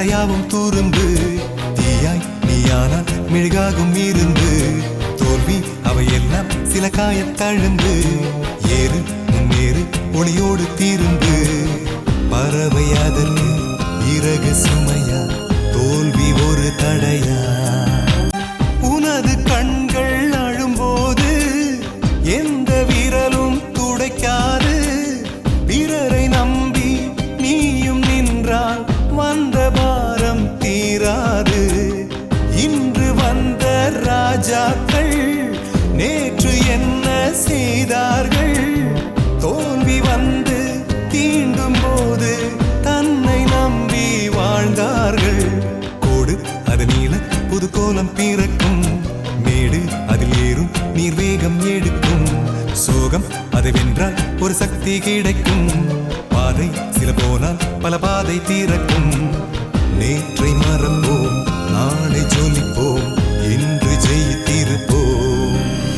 தடையாவும் துரும்பு தீயாய் நீயானால் மெழுகாகும் இருந்து தோல்வி அவையெல்லாம் சில காயத்தழும்பு ஏறு முன்னேறு ஒளியோடு தீரும்பு பறவை அதற்கு இறகு சுமையா தோல்வி ஒரு தடையா உனது கண்கள் அழும்போது எந்த விரலும் துடைக்காது பிறரை நம்பி நீயும் நின்றால் வந்த பாரம் தீராது இன்று வந்த ராஜாக்கள் நேற்று என்ன செய்தார்கள் தோல்வி வந்து தீண்டும் போது தன்னை நம்பி வாழ்ந்தார்கள் கோடு அது நீள புது கோலம் பிறக்கும் மேடு அதில் ஏறும் நீர் வேகம் எடுக்கும் சோகம் அதை வென்றால் ஒரு சக்தி கிடைக்கும் பாதை சில போனால் பல பாதை தீரக்கும் நேற்றை மறப்போம் நாளை